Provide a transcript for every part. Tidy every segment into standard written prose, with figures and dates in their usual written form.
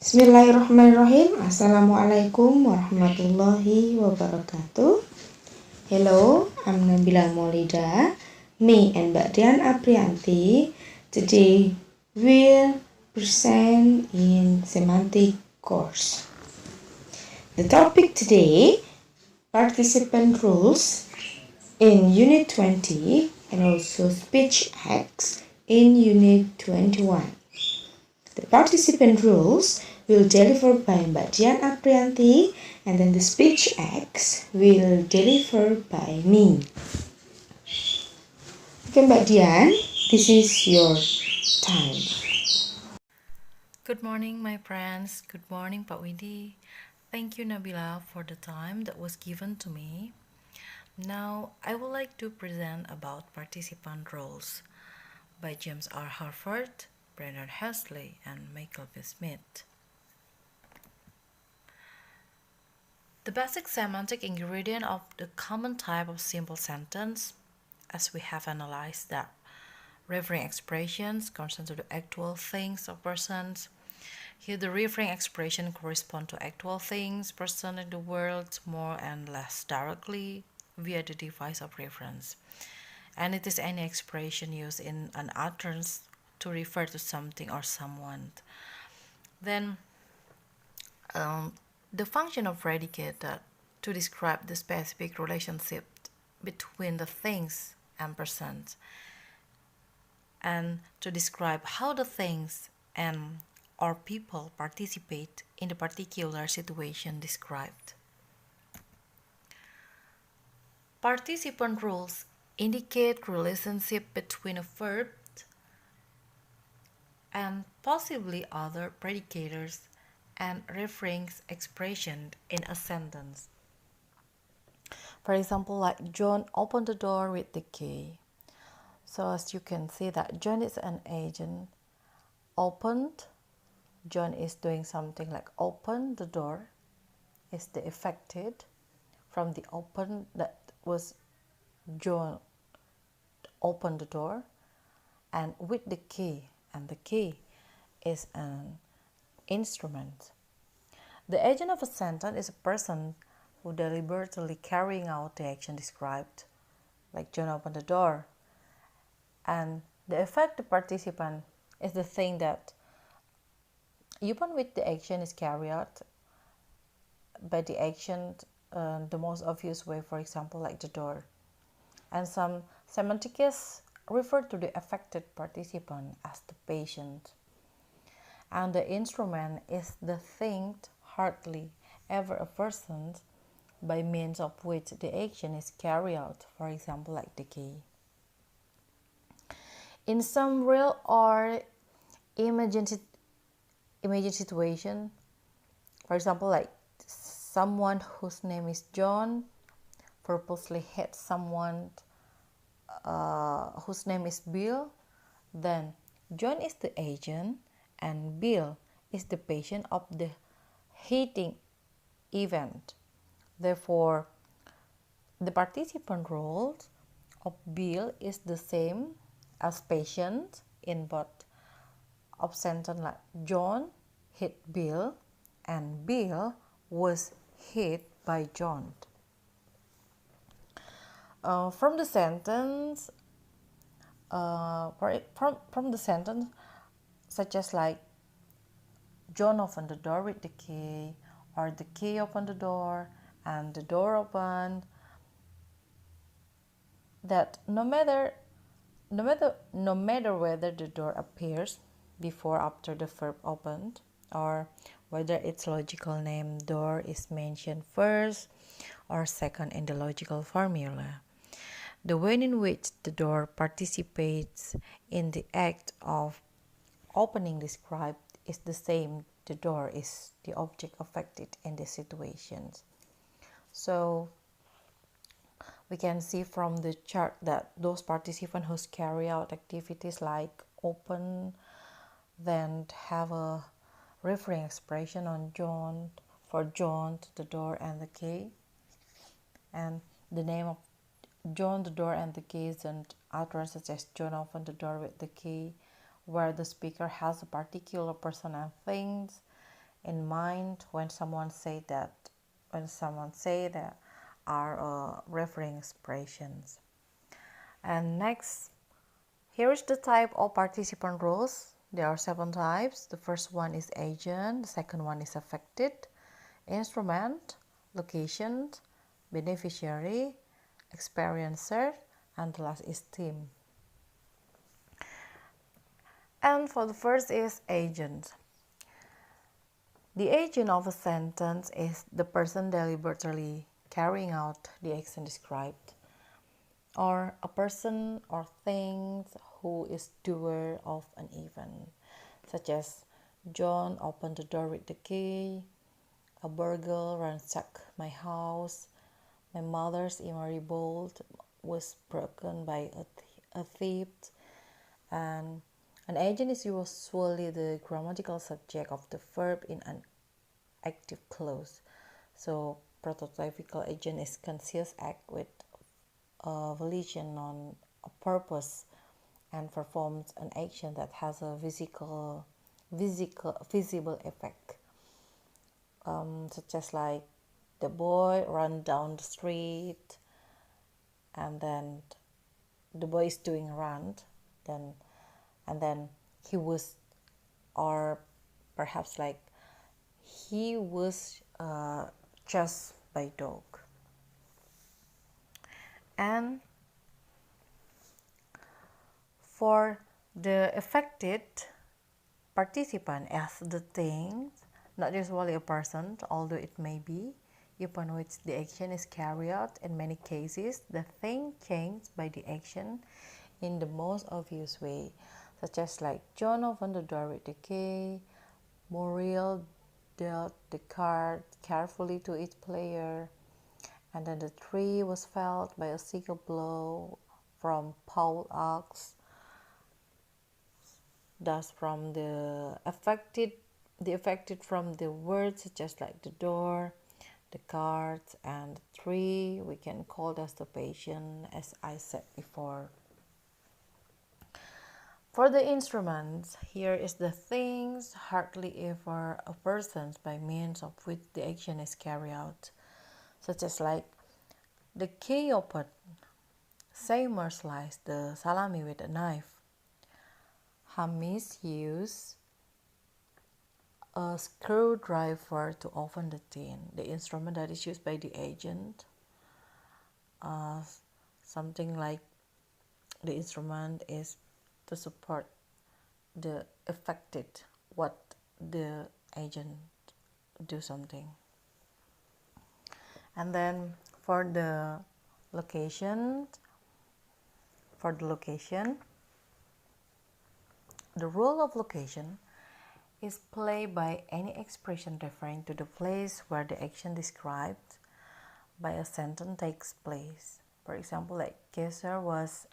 Bismillahirrahmanirrahim. Assalamualaikum warahmatullahi wabarakatuh. Hello, I'm Nabila Maulida. Me and Mbak Dian Aprianti today will present in semantic course. The topic today, participant rules in Unit 20 and also speech acts in Unit 21. The participant rules will delivered by Mbak Dian Aprianti, and then the speech acts will delivered by me. Okay, Mbak Dian, this is your time. Good morning, my friends. Good morning, Pak Windy. Thank you, Nabila, for the time that was given to me. Now, I would like to present about participant roles by James R. Hurford, Brendan Hesley, and Michael B. Smith. The basic semantic ingredient of the common type of simple sentence, as we have analyzed that referring expressions correspond to the actual things or persons. Here the referring expression correspond to actual things, person in the world more and less directly via the device of reference. And it is any expression used in an utterance to refer to something or someone. Then the function of predicate to describe the specific relationship between the things and persons, and to describe how the things and or people participate in the particular situation described. Participant rules indicate relationship between a verb and possibly other predicators and referring expression in a sentence. For example, like John opened the door with the key. So as you can see that John is an agent. Opened, John is doing something like open the door is the affected from the open that was John opened the door, and with the key, and the key is an instrument. The agent of a sentence is a person who deliberately carrying out the action described, like John opened the door. And the effective participant is the thing that upon which the action is carried out by the action, the most obvious way, for example, like the door. And some semanticists refer to the affected participant as the patient. And the instrument is the thing hardly ever a person by means of which the action is carried out, for example, like the key. In some real or imagined situation, for example, like someone whose name is John purposely hit someone whose name is Bill, then John is the agent and Bill is the patient of the hitting event. Therefore, the participant role of Bill is the same as patient in both of sentence, like John hit Bill and Bill was hit by John. From the sentence, from the sentence, such as like John opened the door with the key, or the key opened the door and the door opened, that no matter whether the door appears before or after the verb opened, or whether its logical name door is mentioned first or second in the logical formula, the way in which the door participates in the act of opening described is the same. The door is the object affected in the situations. So we can see from the chart that those participants who carry out activities like open, then have a referring expression on John, for John, the door and the key, and the name of John, the door and the key isn't uttered such as John opened the door with the key, where the speaker has a particular person and things in mind when someone say that are referring expressions. And next, here is the type of participant roles. There are 7 types. The first one is agent, the second one is affected, instrument, location, beneficiary, experiencer, and the last is team. And for the first is agent. The agent of a sentence is the person deliberately carrying out the action described, or a person or thing who is doer of an event, such as John opened the door with the key, a burglar ransacked my house, my mother's emery bolt was broken by a thief, and an agent is usually the grammatical subject of the verb in an active clause. So prototypical agent is conscious act with a volition on a purpose and performs an action that has a visible effect, such as like the boy ran down the street, and then the boy is doing run, and then he was, or perhaps like he was chased by dog. And for the affected participant as the thing, not usually a person, although it may be, upon which the action is carried out. In many cases, the thing changed by the action in the most obvious way, such as like John opened the door with the key, Muriel dealt the card carefully to each player, and then the tree was felled by a single blow from Paul Ox. Thus, from the affected from the words such as like the door, the cards, and the tree, we can call that the patient, as I said before. For the instruments, here is the things, hardly ever a person by means of which the action is carried out, such as like the key opened, Seymour sliced the salami with a knife, Hamis used a screwdriver to open the tin. The instrument that is used by the agent, something like the instrument is to support the affected, what the agent do something. And then for the location, the role of location is played by any expression referring to the place where the action described by a sentence takes place. For example, like Caesar was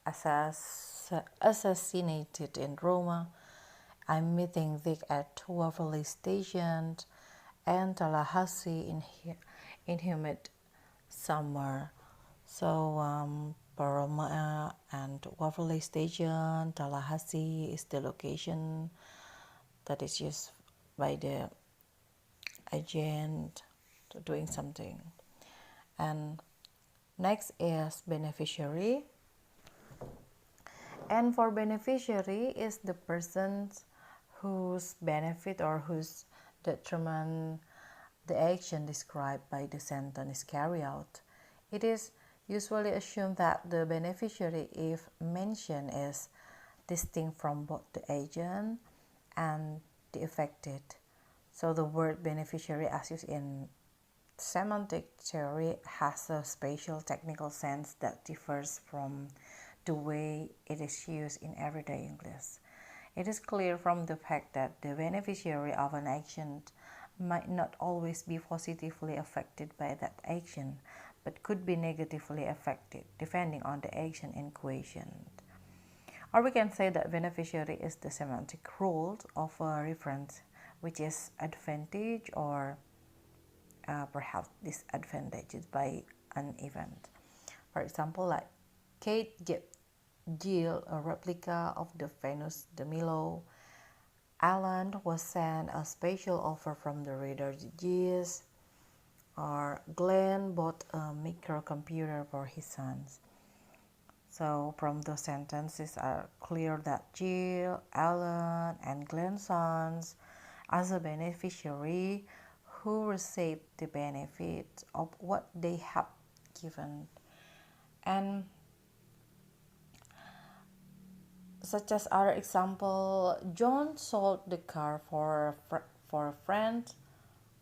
assassinated in Rome, I'm meeting Vic at Waverly Station, and Tallahassee in humid summer. So Roma and Waverly Station, Tallahassee is the location that is used by the agent to doing something. And next is beneficiary. And for beneficiary is the person whose benefit or whose detriment the action described by the sentence is carried out. It is usually assumed that the beneficiary, if mentioned, is distinct from both the agent and the affected. So the word beneficiary, as used in semantic theory, has a spatial technical sense that differs from the way it is used in everyday English. It is clear from the fact that the beneficiary of an action might not always be positively affected by that action, but could be negatively affected depending on the action in question. Or we can say that beneficiary is the semantic rule of a reference, which is advantaged or perhaps disadvantaged by an event. For example, like Kate gave Jill a replica of the Venus de Milo, Alan was sent a special offer from the Reader Digest, or Glenn bought a microcomputer for his sons. So from those sentences are clear that Jill, Alan, and Glenn's sons as a beneficiary who received the benefit of what they have given. And such as other example, John sold the car for a friend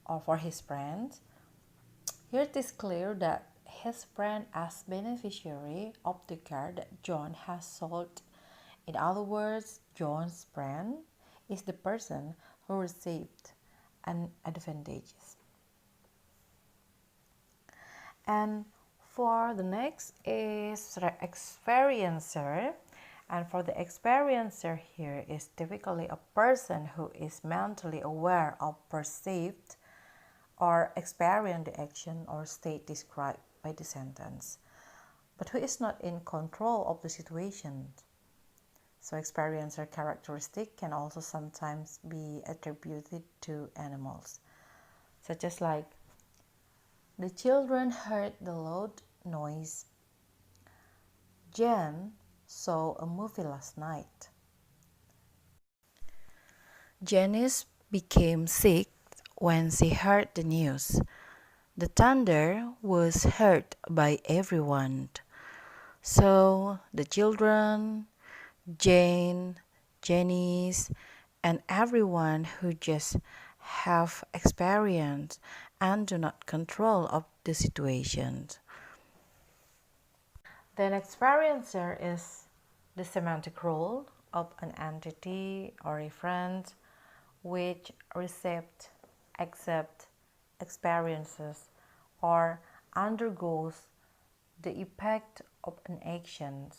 or for his friend. Here it is clear that his friend as beneficiary of the car that John has sold. In other words, John's friend is the person who received an advantage. And for the next is the experiencer. And for the experiencer here is typically a person who is mentally aware of perceived or experience the action or state described by the sentence, but who is not in control of the situation. So experiencer characteristic can also sometimes be attributed to animals, such as like, the children heard the loud noise. Jen saw a movie last night. Janice became sick when she heard the news. The thunder was heard by everyone. So the children, Jane, Janice, and everyone who just have experience and do not control of the situation. Then experiencer is the semantic role of an entity or referent which received, accepts, experiences, or undergoes the effect of an action.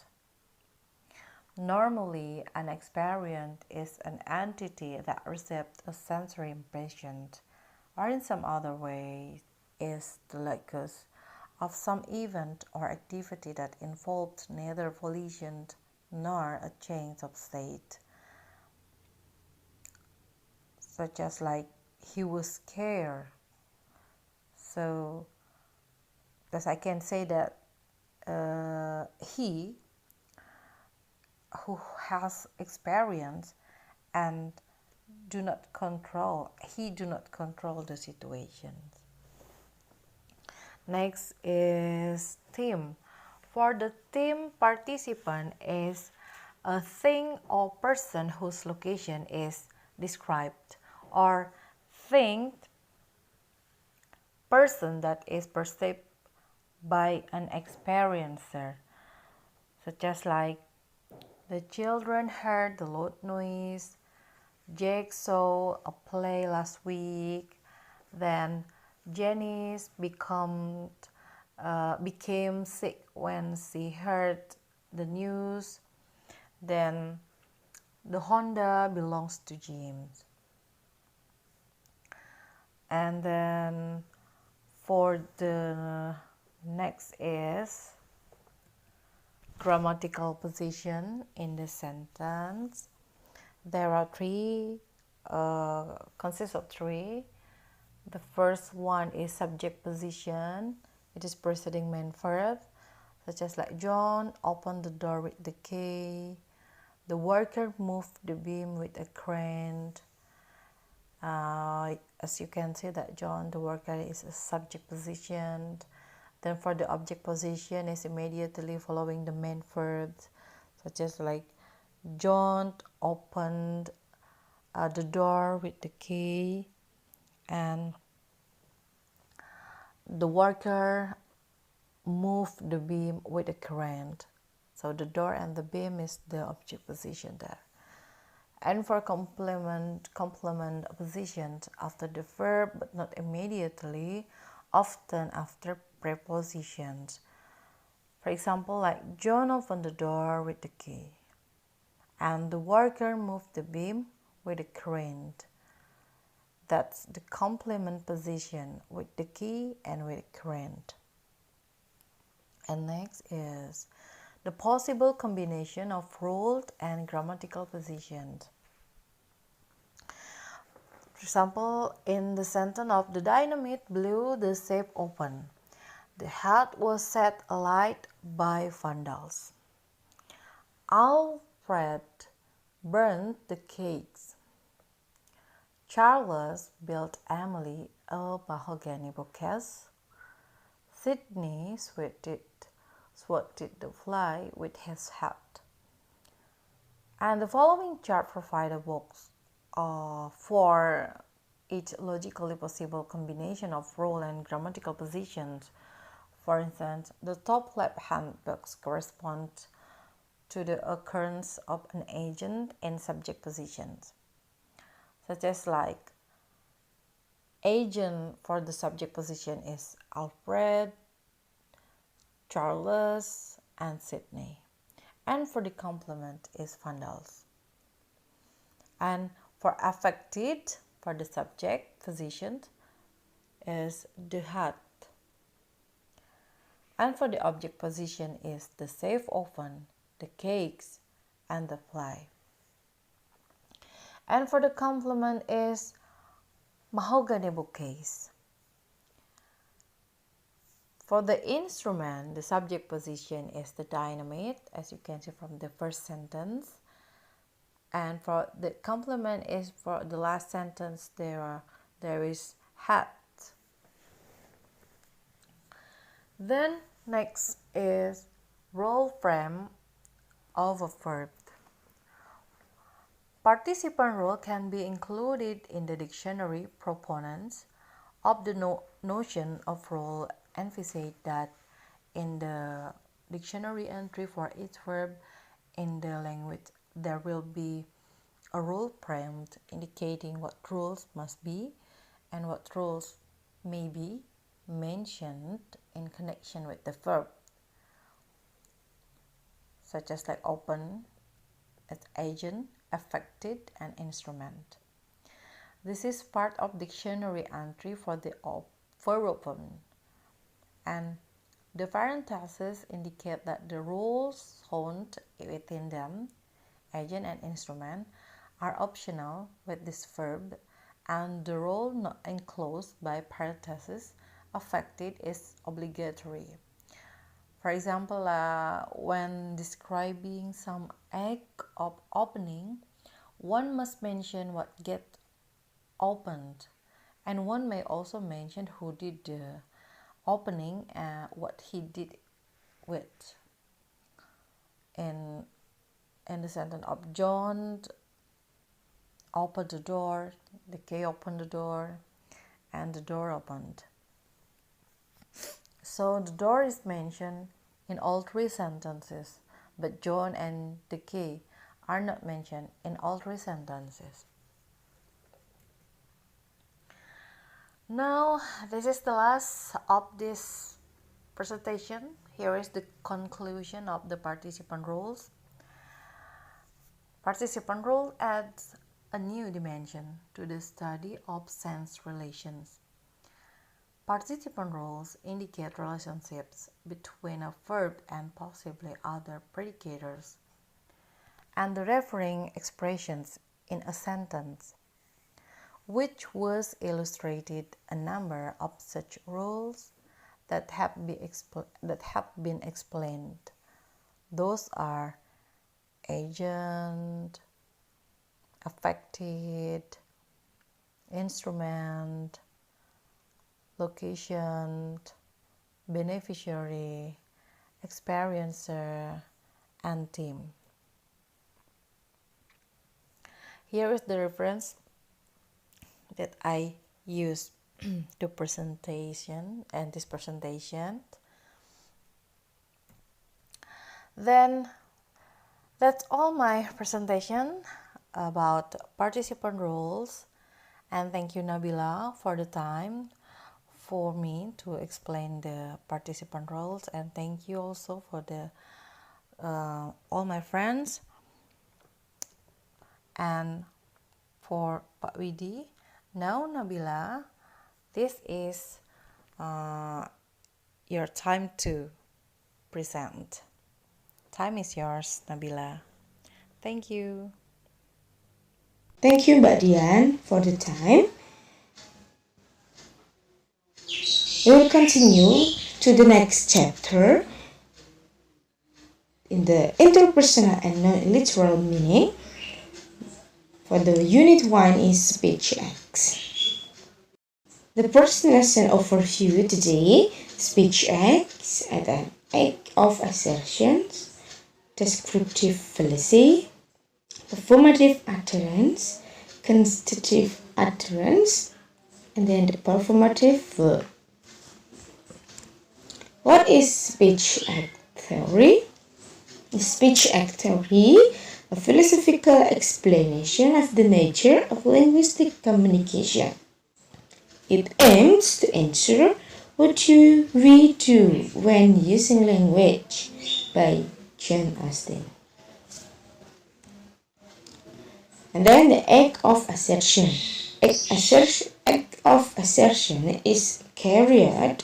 Normally, an experience is an entity that receives a sensory impression, or in some other way is the locus of some event or activity that involved neither volition nor a change of state, such as like he was scared. So thus I can say that he who has experience and do not control the situation. Next is team. For the team, participant is a thing or person whose location is described, or thing, person that is perceived by an experiencer, such as like, the children heard the loud noise, Jake saw a play last week, then Janice became sick when she heard the news, then the Honda belongs to James. And then for the next is grammatical position in the sentence. There are three, consists of three. The first one is subject position. It is preceding main verb, such as like John opened the door with the key. The worker moved the beam with a crane. As you can see that John, the worker, is a subject position. Then for the object position is immediately following the main verbs, such as like John opened the door with the key, and the worker moved the beam with a crane. So the door and the beam is the object position there. And for complement positions after the verb but not immediately, often after prepositions. For example, like John opened the door with the key, and the worker moved the beam with a crane. That's the complement position with the key and with a crane. And next is the possible combination of ruled and grammatical positions. For example, in the sentence of the dynamite blew the safe open. The hat was set alight by vandals. Alfred burned the cakes. Charles built Emily a mahogany bookcase. Sydney swatted the fly with his hat. And the following chart provides a box for each logically possible combination of role and grammatical positions. For instance, the top left-hand box corresponds to the occurrence of an agent in subject positions, such as like agent for the subject position is Alfred, Charles, and Sydney, and for the complement is vandals. And for affected for the subject position is the hat, and for the object position is the safe open, the cakes, and the fly. And for the complement is mahogany bookcase. For the instrument, the subject position is the dynamite, as you can see from the first sentence. And for the complement is for the last sentence, there is hat. Then next is role frame of a verb. Participant role can be included in the dictionary. Proponents of the notion of role emphasize that in the dictionary entry for each verb in the language there will be a role frame indicating what rules must be and what rules may be mentioned in connection with the verb, such as like open as agent, affected, and instrument. This is part of dictionary entry for the verb open, and the parentheses indicate that the rules found within them, agent and instrument, are optional with this verb, and the role not enclosed by parentheses, affected, is obligatory. For example, when describing some act of opening, one must mention what gets opened, and one may also mention who did the opening and what he did with. In the sentence of John opened the door, the key opened the door, and the door opened. So the door is mentioned in all three sentences, but John and the key are not mentioned in all three sentences. Now, this is the last of this presentation. Here is the conclusion of the participant roles. Participant role adds a new dimension to the study of sense relations. Participant roles indicate relationships between a verb and possibly other predicators, and the referring expressions in a sentence, which was illustrated a number of such roles that have been explained. Those are agent, affected, instrument, location, beneficiary, experiencer, and team. Here is the reference that I used to presentation and this presentation. Then that's all my presentation about participant roles, and thank you Nabila for the time for me to explain the participant roles, and thank you also for the all my friends and for Pak Widi. Now Nabila, this is your time to present. Time is yours, Nabila. Thank you. Thank you, Mbak Dian, for the time. We will continue to the next chapter in the interpersonal and non-literal meaning. For the unit 1 is speech acts. The first lesson overview today, speech acts as an act of assertions, descriptive fallacy, performative utterance, constitutive utterance, and then the performative verb. What is speech act theory? Speech act theory, a philosophical explanation of the nature of linguistic communication. It aims to answer what do we do when using language, by John Austin. And then the act of assertion. Act of assertion is carried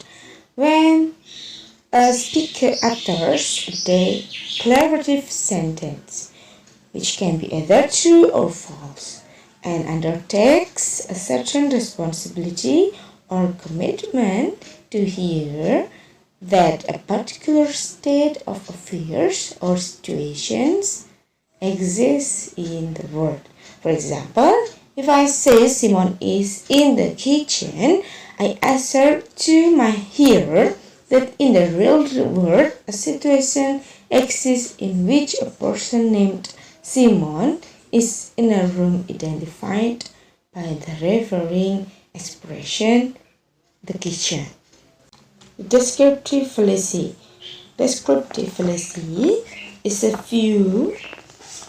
when a speaker utters a declarative sentence, which can be either true or false, and undertakes a certain responsibility or commitment to hear that a particular state of affairs or situations exists in the world. For example, if I say Simon is in the kitchen, I assert to my hearer that in the real world, a situation exists in which a person named Simon is in a room identified by the referring expression, the kitchen. Descriptive fallacy. Descriptive fallacy is a view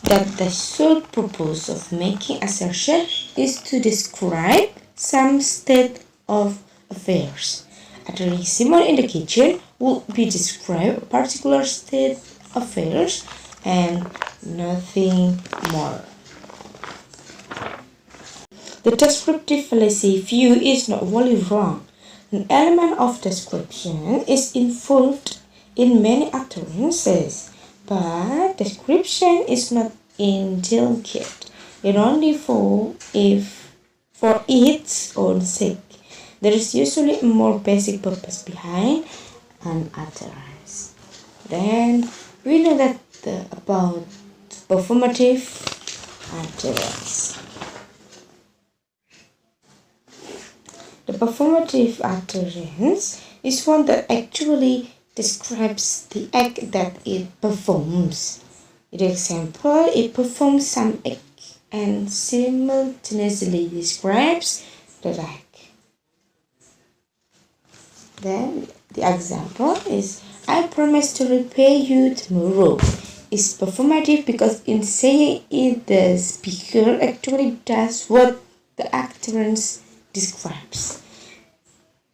that the sole purpose of making assertion is to describe some state of affairs. Uttering Simon in the kitchen would be describe a particular state of affairs and nothing more. The descriptive fallacy view is not wholly wrong. An element of description is involved in many utterances, but description is not indelicate. It only for its own sake. There is usually a more basic purpose behind an utterance. Then we know that about performative utterance. The performative utterance is one that actually describes the act that it performs. In example, it performs some act and simultaneously describes the act. Then the example is, I promise to repay you tomorrow. It's performative because in saying it, the speaker actually does what the utterance describes.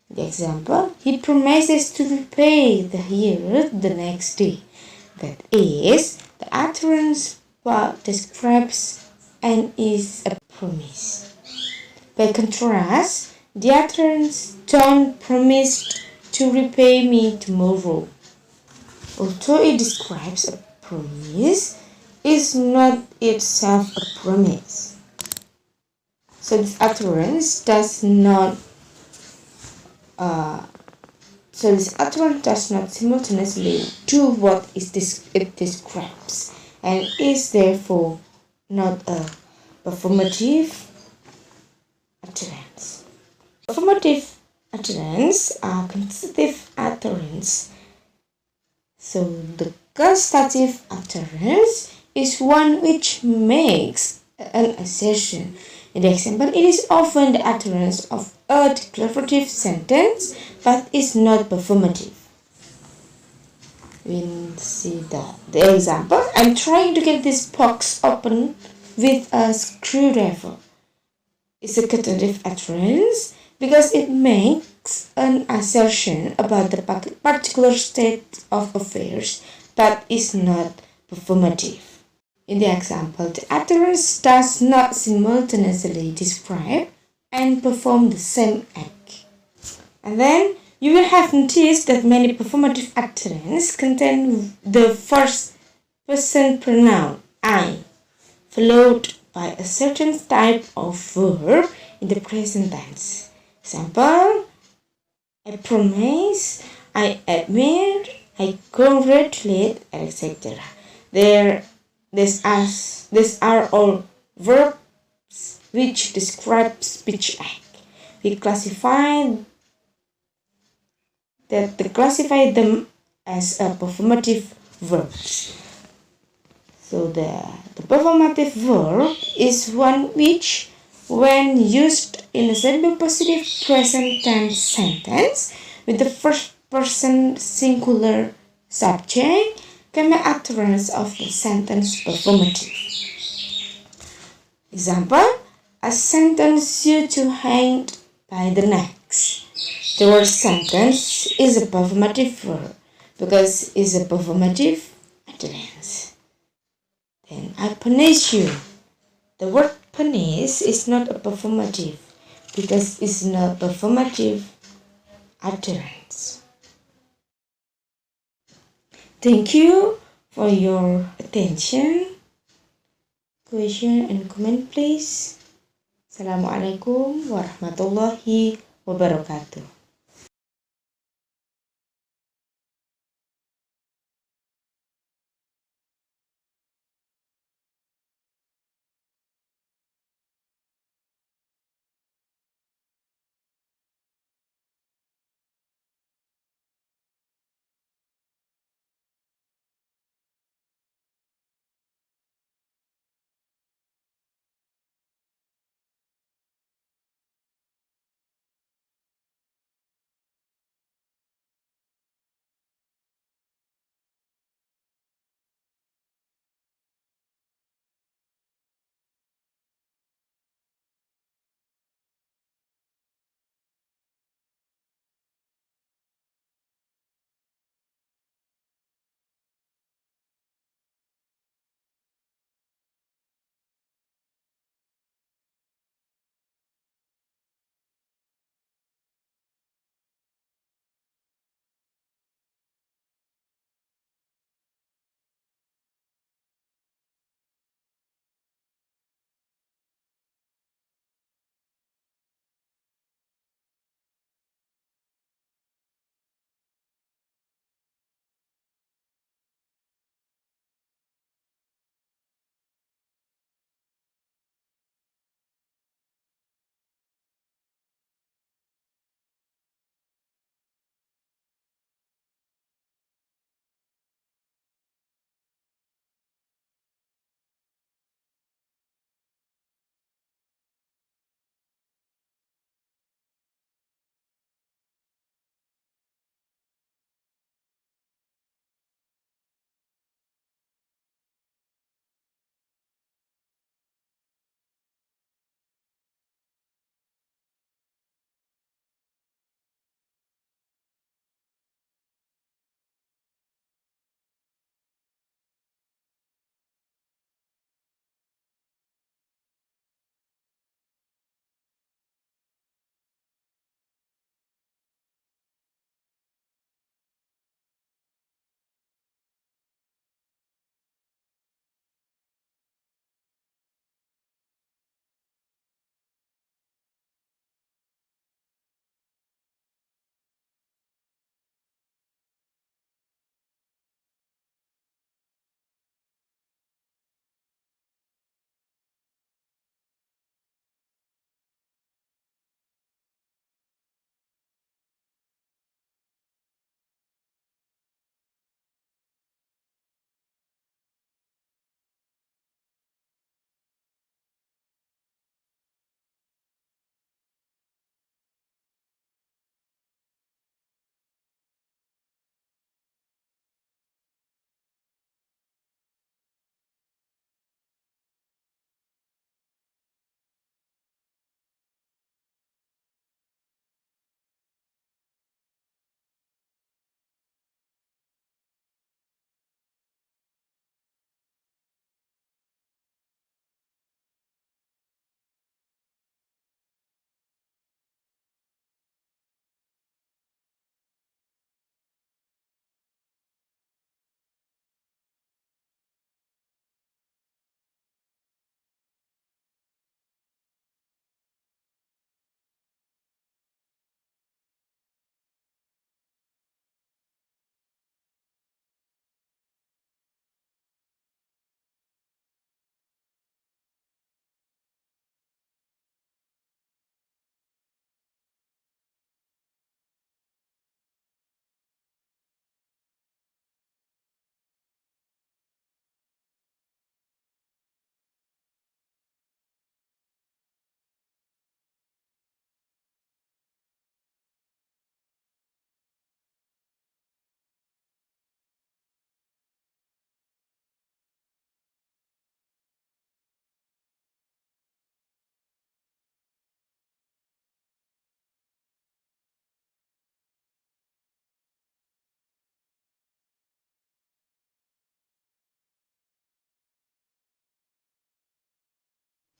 The example, he promises to repay the hearer the next day. That is, the utterance describes and is a promise. By contrast, the utterance, John promised to repay me tomorrow. Although it describes a promise, is not itself a promise. So this utterance does not simultaneously do what it describes, and is therefore not a performative utterance. Performative utterance are constitutive utterance. So the constitutive utterance is one which makes an assertion. In the example, it is often the utterance of a declarative sentence, but is not performative. We'll see the example. I'm trying to get this box open with a screwdriver. It's a constitutive utterance because it makes an assertion about the particular state of affairs, but is not performative. In the example, the utterance does not simultaneously describe and perform the same act. And then you will have noticed that many performative utterances contain the first person pronoun I, followed by a certain type of verb in the present tense. Example, I promise, I admit, I congratulate, etc. These are all verbs which describe speech act. We classify them as a performative verbs. So the performative verb is one which, when used in a simple positive present tense sentence with the first person singular subject, can make utterance of the sentence performative. Example, I sentence you to hang by the neck. The word sentence is a performative verb because it's a performative utterance. Then I punish you. The word punish is not a performative because it's not a performative utterance. Thank you for your attention. Question and comment please. Assalamualaikum warahmatullahi wabarakatuh.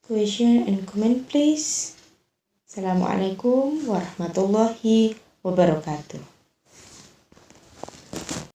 Question and comment please. Assalamualaikum warahmatullahi wabarakatuh.